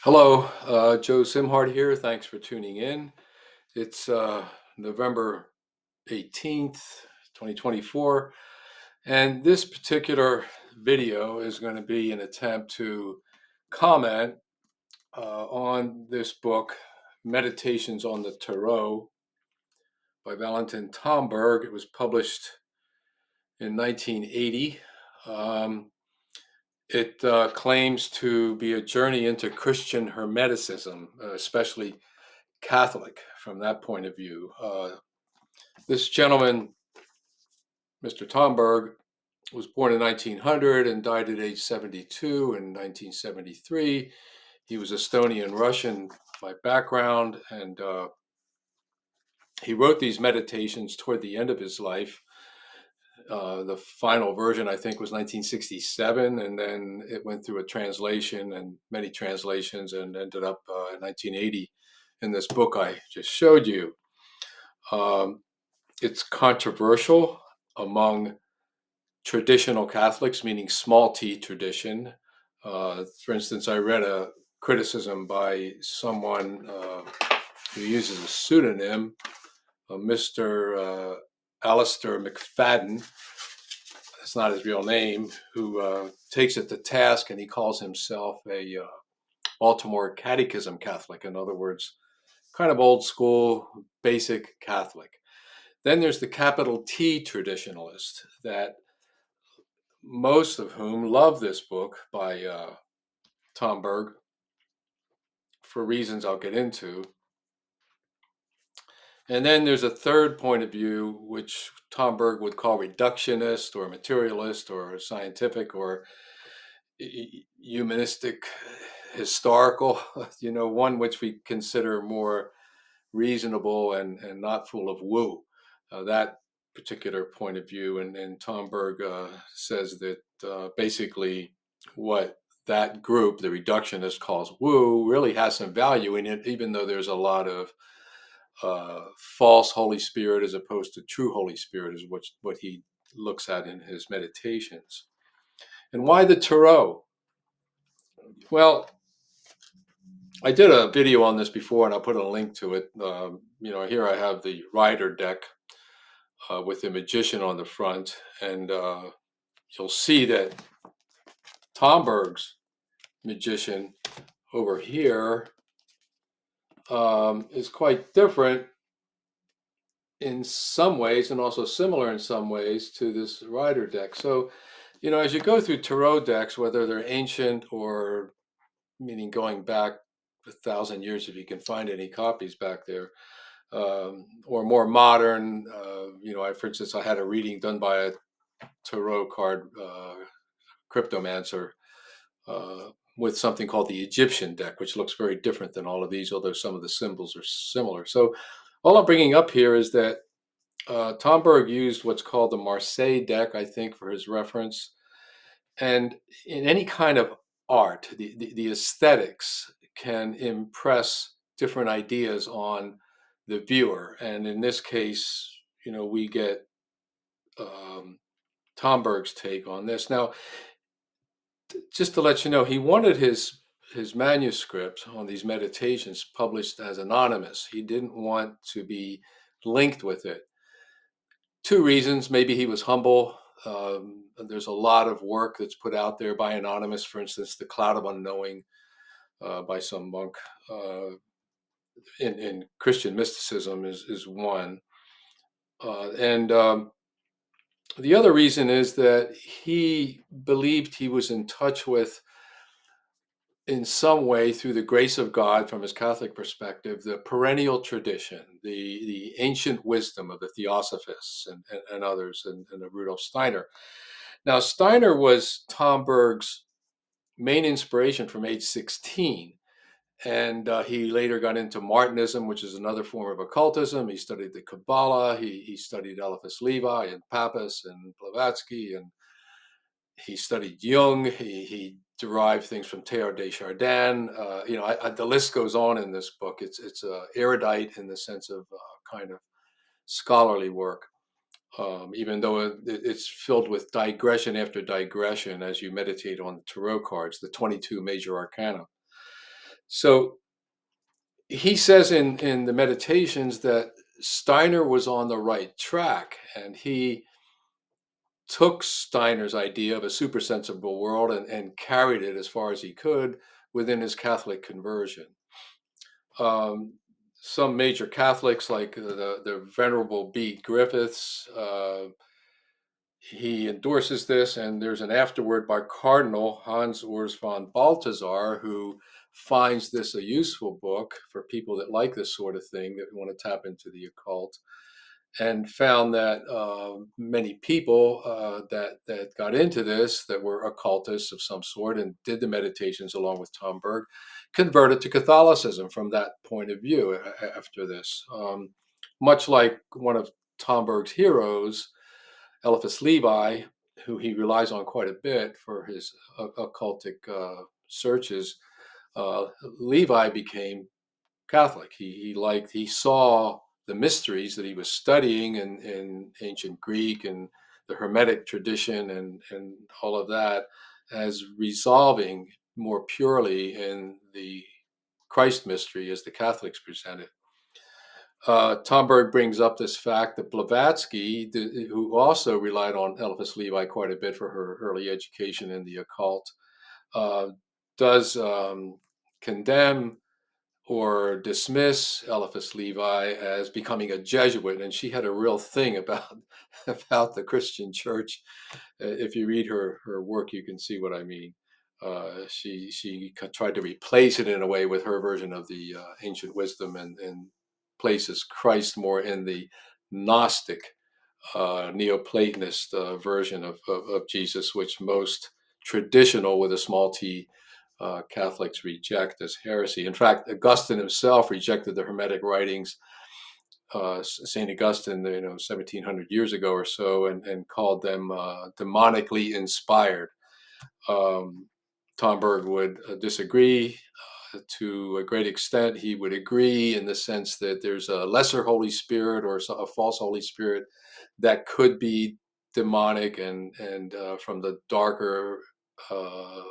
Hello, Joe Simhart here. Thanks for tuning in. It's November 18th, 2024, and this particular video is going to be an attempt to comment on this book, Meditations on the Tarot by Valentin Tomberg. It was published in 1980. It claims to be a journey into Christian Hermeticism, especially Catholic from that point of view. This gentleman, Mr. Tomberg, was born in 1900 and died at age 72 in 1973. He was Estonian Russian by background, and he wrote these meditations toward the end of his life. The final version, I think, was 1967, and then it went through a translation and many translations and ended up in 1980 in this book I just showed you. It's controversial among traditional Catholics, meaning small t tradition. For instance, I read a criticism by someone who uses a pseudonym, Mr. Alistair McFadden. That's not his real name, who takes it to task, and he calls himself a Baltimore Catechism Catholic. In other words, kind of old school, basic Catholic. Then there's the capital T traditionalist, that most of whom love this book by Tomberg for reasons I'll get into. And then there's a third point of view, which Tomberg would call reductionist or materialist or scientific or humanistic, historical, one which we consider more reasonable and not full of woo. That particular point of view, and Tomberg says that basically what that group, the reductionist, calls woo, really has some value in it, even though there's a lot of false Holy Spirit as opposed to true Holy Spirit, is what he looks at in his meditations. And why the tarot? Well, I did a video on this before, and I'll put a link to it. Here I have the rider deck with the magician on the front, and you'll see that Tomberg's magician over here is quite different in some ways and also similar in some ways to this rider deck. So, as you go through tarot decks, whether they're ancient or meaning going back 1,000 years, if you can find any copies back there, or more modern, for instance, I had a reading done by a tarot card cryptomancer with something called the Egyptian deck, which looks very different than all of these, although some of the symbols are similar. So all I'm bringing up here is that Tomberg used what's called the Marseille deck, I think, for his reference. And in any kind of art, the aesthetics can impress different ideas on the viewer. And in this case, we get Tomberg's take on this. Now, just to let you know, he wanted his manuscript on these meditations published as anonymous. He didn't want to be linked with it. Two reasons. Maybe he was humble. There's a lot of work that's put out there by anonymous. For instance, The Cloud of Unknowing by some monk in Christian mysticism is one. And the other reason is that he believed he was in touch with, in some way, through the grace of God, from his Catholic perspective, the perennial tradition, the ancient wisdom of the Theosophists and others, and of Rudolf Steiner. Now, Steiner was Tomberg's main inspiration from age 16. And he later got into Martinism, which is another form of occultism. He studied the Kabbalah. He studied Eliphas Levi and Pappas and Blavatsky, and he studied Jung. He derived things from Teilhard de Chardin. The list goes on in this book. It's erudite in the sense of kind of scholarly work, even though it's filled with digression after digression as you meditate on the tarot cards, the 22 major arcana. So he says in the meditations that Steiner was on the right track, and he took Steiner's idea of a supersensible world and carried it as far as he could within his Catholic conversion. Um, some major Catholics, like the Venerable B. Griffiths, he endorses this, and there's an afterword by Cardinal Hans Urs von Balthasar, who finds this a useful book for people that like this sort of thing, that want to tap into the occult, and found that many people that got into this, that were occultists of some sort and did the meditations along with Tomberg, converted to Catholicism from that point of view after this. Much like one of Tomberg's heroes, Eliphas Levi, who he relies on quite a bit for his occultic searches, Levi became Catholic. He saw the mysteries that he was studying in ancient Greek and the Hermetic tradition and all of that as resolving more purely in the Christ mystery as the Catholics present it. Tomberg brings up this fact that Blavatsky, who also relied on Eliphas Levi quite a bit for her early education in the occult, uh, does condemn or dismiss Eliphas Levi as becoming a Jesuit, and she had a real thing about about the Christian Church. If you read her work, you can see what I mean. She tried to replace it in a way with her version of the ancient wisdom, and places Christ more in the Gnostic, Neoplatonist version of Jesus, which most traditional with a small t Catholics reject as heresy. In fact, Augustine himself rejected the Hermetic writings, Saint Augustine, 1700 years ago or so, and called them demonically inspired. Um, Tomberg would disagree to a great extent. He would agree in the sense that there's a lesser Holy Spirit or a false Holy Spirit that could be demonic and from the darker, uh,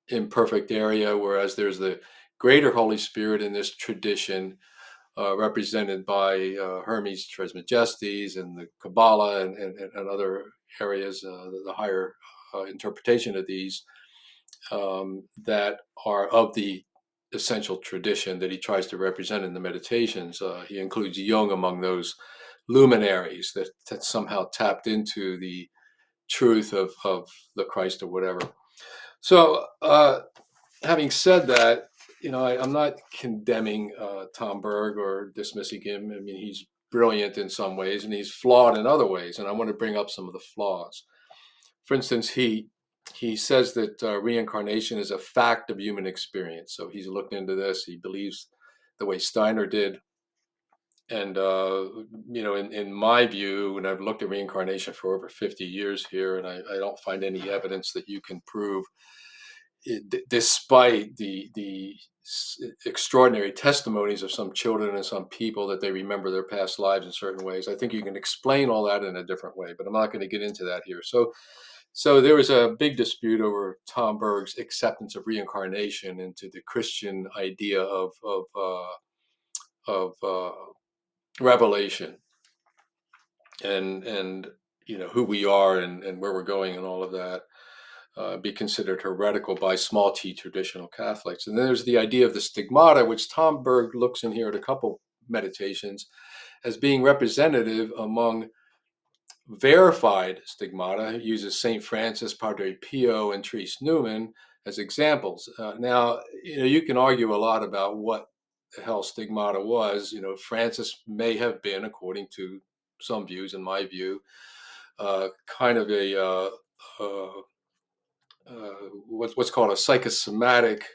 imperfect area, whereas there's the greater Holy Spirit in this tradition, represented by Hermes Trismegistus and the Kabbalah and other areas, the higher interpretation of these, that are of the essential tradition that he tries to represent in the meditations. He includes Jung among those luminaries that somehow tapped into the truth of the Christ or whatever. So, having said that, I'm not condemning Tomberg or dismissing him. I mean, he's brilliant in some ways and he's flawed in other ways, and I want to bring up some of the flaws. For instance, he says that reincarnation is a fact of human experience. So he's looked into this. He believes the way Steiner did. And in my view, and I've looked at reincarnation for over 50 years here, and I don't find any evidence that you can prove, despite the extraordinary testimonies of some children and some people, that they remember their past lives in certain ways. I think you can explain all that in a different way, but I'm not going to get into that here. So there was a big dispute over Tomberg's acceptance of reincarnation into the Christian idea of revelation and who we are and where we're going and all of that. Be considered heretical by small t traditional Catholics. And then there's the idea of the stigmata, which Tomberg looks in here at a couple meditations as being representative among verified stigmata. He uses St. Francis, Padre Pio, and Therese Newman as examples. Now, you can argue a lot about what the hell stigmata was. Francis may have been, according to some views, in my view, kind of a what's called a psychosomatic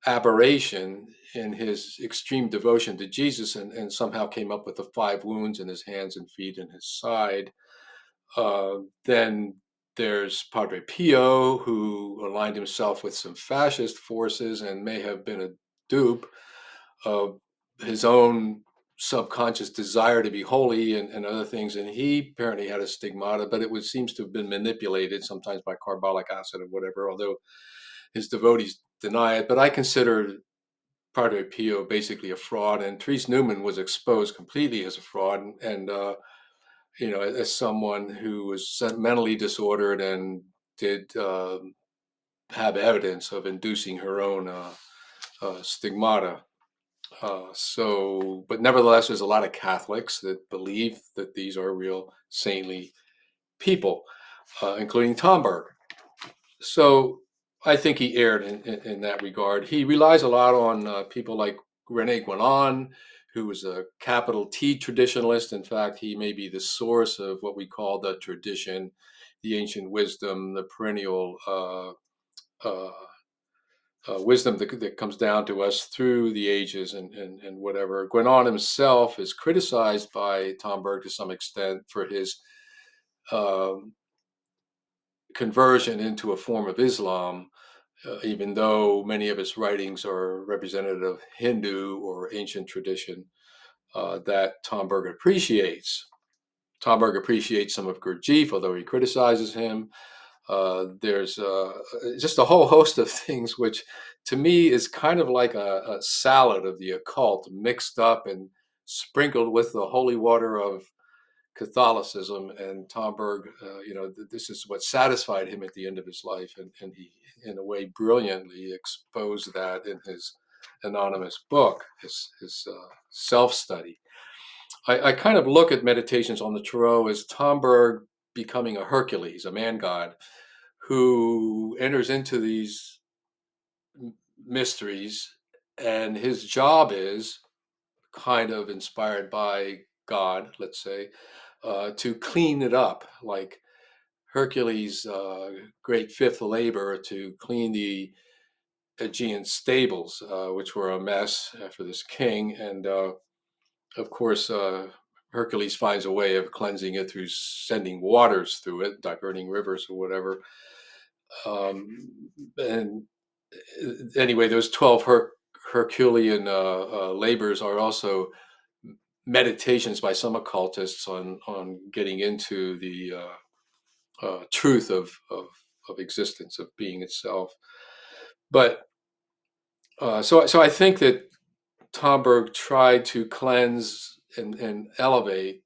aberration in his extreme devotion to Jesus, and somehow came up with the 5 wounds in his hands and feet and his side. Then there's Padre Pio, who aligned himself with some fascist forces and may have been a dupe of his own subconscious desire to be holy and other things. And he apparently had a stigmata, but seems to have been manipulated sometimes by carbolic acid or whatever, although his devotees deny it. But I consider Padre Pio basically a fraud, and Therese Newman was exposed completely as a fraud, and as someone who was mentally disordered and did have evidence of inducing her own stigmata. But nevertheless, there's a lot of Catholics that believe that these are real saintly people, including Tomberg. So I think he erred in that regard. He relies a lot on people like Rene Guénon, who was a capital T traditionalist. In fact, he may be the source of what we call the tradition, the ancient wisdom, the perennial uh, wisdom that comes down to us through the ages and whatever. Guénon himself is criticized by Tomberg to some extent for his um, conversion into a form of Islam, even though many of his writings are representative of Hindu or ancient tradition that Tomberg appreciates. Tomberg appreciates some of Gurdjieff, although he criticizes him. There's just a whole host of things, which to me is kind of like a salad of the occult mixed up and sprinkled with the holy water of Catholicism. And Tomberg, this is what satisfied him at the end of his life. And he, in a way, brilliantly exposed that in his anonymous book, his self study. I kind of look at Meditations on the Tarot as Tomberg becoming a Hercules, a man god, who enters into these mysteries, and his job is kind of inspired by God, let's say, to clean it up, like Hercules' great fifth labor to clean the Aegean stables, which were a mess after this king. And of course, Hercules finds a way of cleansing it through sending waters through it, diverting rivers or whatever. And anyway, those 12 Herculean labors are also meditations by some occultists on getting into the truth of existence, of being itself. But so I think that Tomberg tried to cleanse and elevate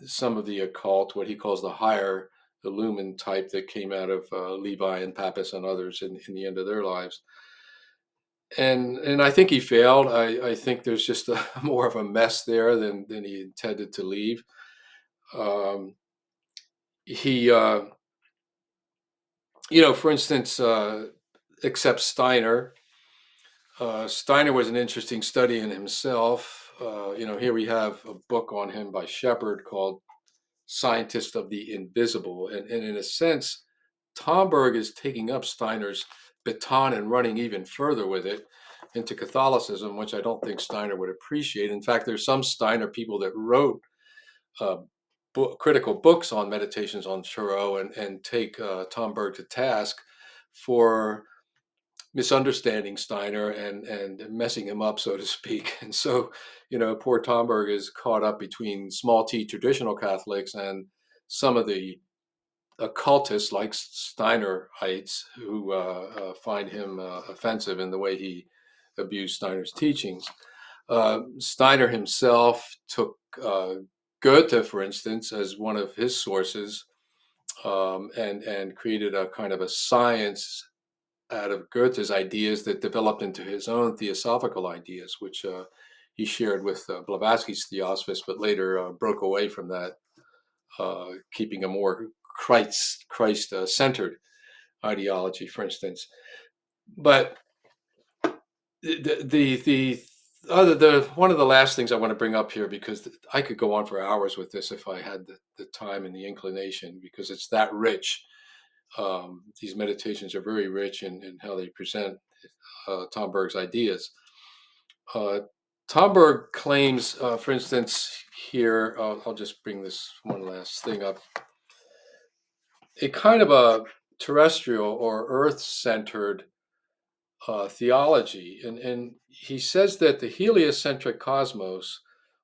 some of the occult, what he calls the higher illumined type that came out of Levi and Pappas and others in the end of their lives. And I think he failed. I think there's just more of a mess there than he intended to leave. Um, he, for instance, except Steiner. Steiner was an interesting study in himself. Here we have a book on him by Shepard called Scientist of the Invisible. And in a sense, Tomberg is taking up Steiner's baton and running even further with it into Catholicism, which I don't think Steiner would appreciate. In fact, there's some Steiner people that wrote uh, critical books on Meditations on Tarot and take Tomberg to task for misunderstanding Steiner and messing him up, so to speak. And so, poor Tomberg is caught up between small t traditional Catholics and some of the occultists like Steinerites who find him offensive in the way he abused Steiner's teachings. Steiner himself took Goethe, for instance, as one of his sources, and created a kind of a science out of Goethe's ideas that developed into his own theosophical ideas, which he shared with Blavatsky's Theosophists, but later broke away from that, keeping a more Christ-centered ideology, for instance. But the other one of the last things I want to bring up here, because I could go on for hours with this if I had the time and the inclination, because it's that rich. These meditations are very rich in how they present Tomberg's ideas. Uh, Tomberg claims, for instance, here, I'll just bring this one last thing up, a kind of a terrestrial or earth-centered theology. And he says that the heliocentric cosmos,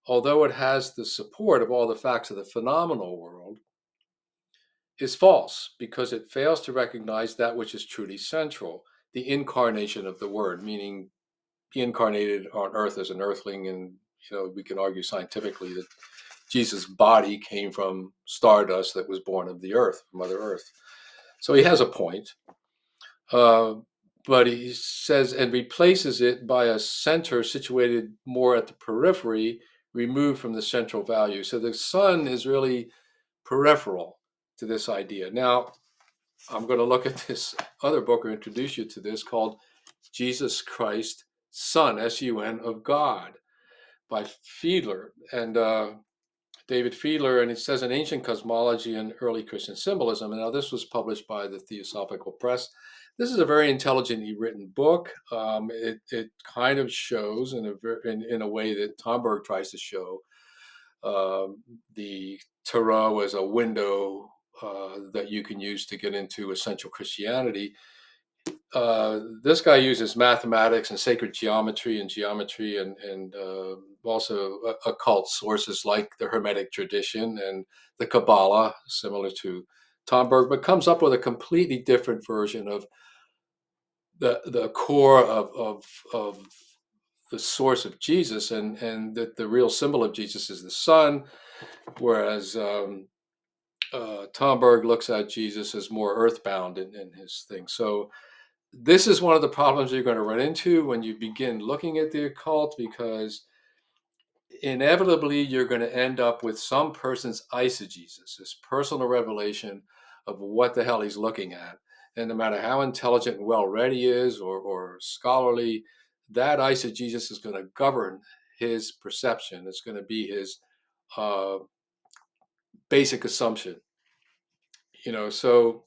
although it has the support of all the facts of the phenomenal world, is false because it fails to recognize that which is truly central, the incarnation of the Word, meaning incarnated on Earth as an Earthling, and we can argue scientifically that Jesus' body came from stardust that was born of the Earth, Mother Earth. So he has a point, uh, but he says and replaces it by a center situated more at the periphery, removed from the central value. So the sun is really peripheral to this idea. Now, I'm going to look at this other book or introduce you to this called Jesus Christ, Son, S-U-N, of God by Fiedler and David Fiedler. And it says an ancient cosmology and early Christian symbolism. And now this was published by the Theosophical Press. This is a very intelligently written book. It kind of shows in a way that Tomberg tries to show the Tarot as a window that you can use to get into essential Christianity. This guy uses mathematics and sacred geometry and also occult sources like the Hermetic tradition and the Kabbalah, similar to Tomberg, but comes up with a completely different version of the core of the source of Jesus, and that the real symbol of Jesus is the sun, whereas Tomberg looks at Jesus as more earthbound in his thing. So this is one of the problems you're going to run into when you begin looking at the occult, because inevitably you're going to end up with some person's eisegesis, this personal revelation of what the hell he's looking at. And no matter how intelligent and well read he is or scholarly, that eisegesis is going to govern his perception. It's going to be his uh, basic assumption. So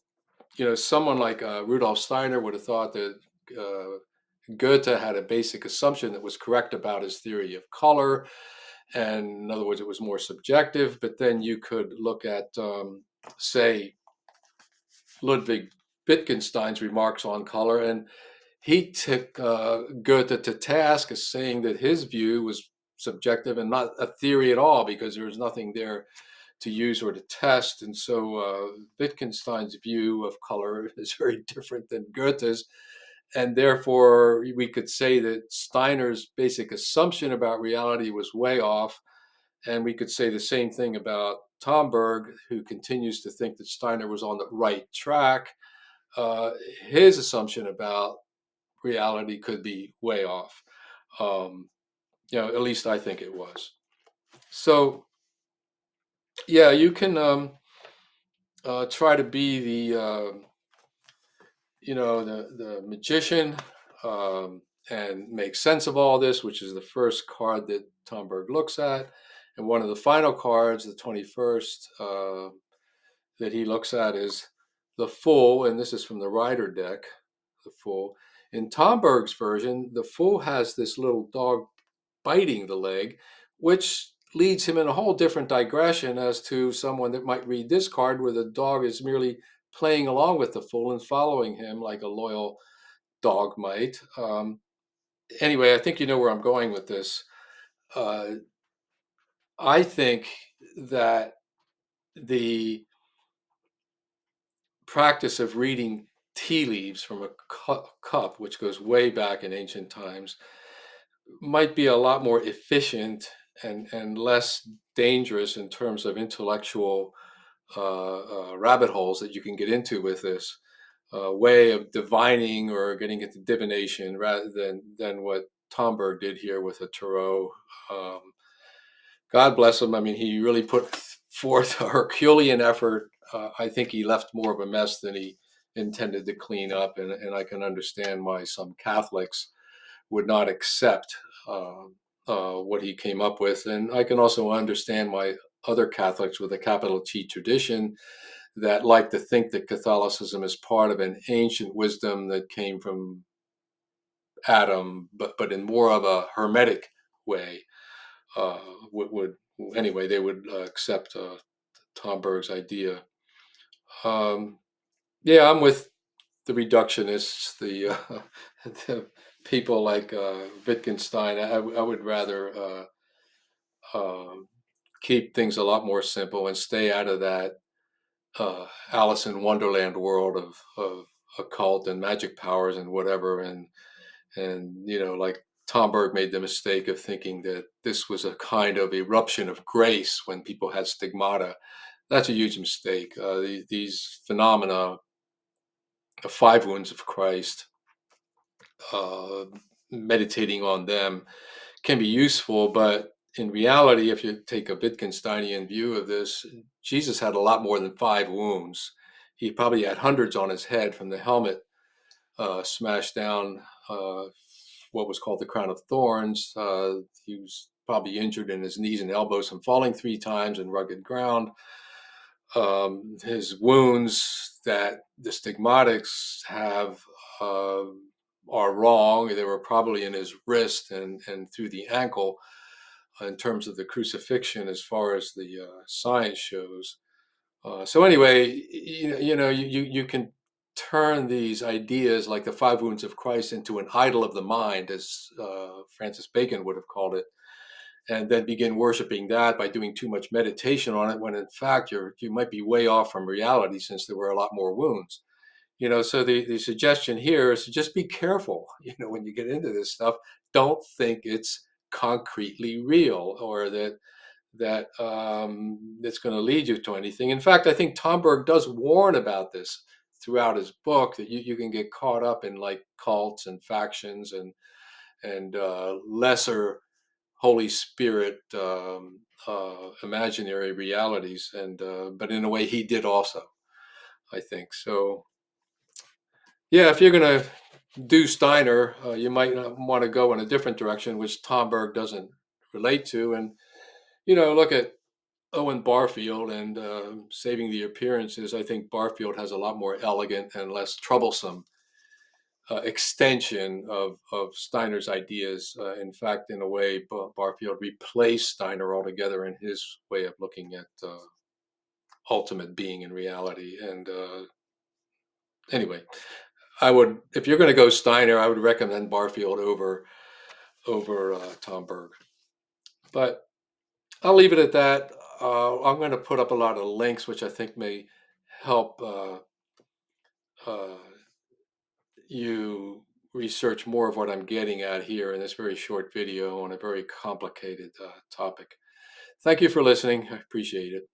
someone like Rudolf Steiner would have thought that Goethe had a basic assumption that was correct about his theory of color. And in other words, it was more subjective. But then you could look at, say, Ludwig Wittgenstein's remarks on color, and he took Goethe to task as saying that his view was subjective and not a theory at all, because there was nothing there to use or to test. And so Wittgenstein's view of color is very different than Goethe's. And therefore, we could say that Steiner's basic assumption about reality was way off. And we could say the same thing about Tomberg, who continues to think that Steiner was on the right track. Uh, his assumption about reality could be way off. Um, at least I think it was. So, yeah, you can try to be the magician, and make sense of all this, which is the first card that Tomberg looks at. And one of the final cards, the 21st, that he looks at is the Fool, and this is from the Rider deck, the Fool. In Tomberg's version, the Fool has this little dog biting the leg, which leads him in a whole different digression as to someone that might read this card, where the dog is merely playing along with the Fool and following him like a loyal dog might. Anyway, I think you know where I'm going with this. Uh, I think that the practice of reading tea leaves from a cup, which goes way back in ancient times, might be a lot more efficient and less dangerous in terms of intellectual rabbit holes that you can get into with this way of divining or getting into divination, rather than what Tomberg did here with a tarot. Um, God bless him. I mean, he really put forth a Herculean effort. I think he left more of a mess than he intended to clean up, and I can understand why some Catholics would not accept what he came up with. And I can also understand why other Catholics with a capital T tradition that like to think that Catholicism is part of an ancient wisdom that came from Adam, but in more of a hermetic way, uh, would anyway, they would accept Tomberg's idea. Um, yeah, I'm with the reductionists, the people like Wittgenstein. I would rather keep things a lot more simple and stay out of that Alice in Wonderland world of occult and magic powers and whatever. And like Tomberg made the mistake of thinking that this was a kind of eruption of grace when people had stigmata. That's a huge mistake. These phenomena, the five wounds of Christ, uh, meditating on them can be useful, but in reality, if you take a Wittgensteinian view of this, Jesus had a lot more than five wounds. He probably had hundreds on his head from the helmet smashed down, what was called the crown of thorns. He was probably injured in his knees and elbows from falling three times in rugged ground. His wounds that the stigmatics have uh, are wrong. They were probably in his wrist and through the ankle in terms of the crucifixion, as far as the science shows. So anyway, you can turn these ideas like the five wounds of Christ into an idol of the mind, as Francis Bacon would have called it, and then begin worshiping that by doing too much meditation on it, when in fact you might be way off from reality, since there were a lot more wounds. So the suggestion here is to just be careful. When you get into this stuff, don't think it's concretely real, or that it's going to lead you to anything. In fact, I think Tomberg does warn about this throughout his book, that you can get caught up in like cults and factions and lesser Holy Spirit imaginary realities, and but in a way he did also, I think. So yeah, if you're going to do Steiner, you might want to go in a different direction, which Tomberg doesn't relate to, and look at Owen Barfield and Saving the Appearances. I think Barfield has a lot more elegant and less troublesome extension of Steiner's ideas. In fact, in a way, Barfield replaced Steiner altogether in his way of looking at ultimate being and reality. And anyway, if you're going to go Steiner, I would recommend Barfield over Tomberg. But I'll leave it at that. I'm going to put up a lot of links, which I think may help uh, you research more of what I'm getting at here in this very short video on a very complicated topic. Thank you for listening. I appreciate it.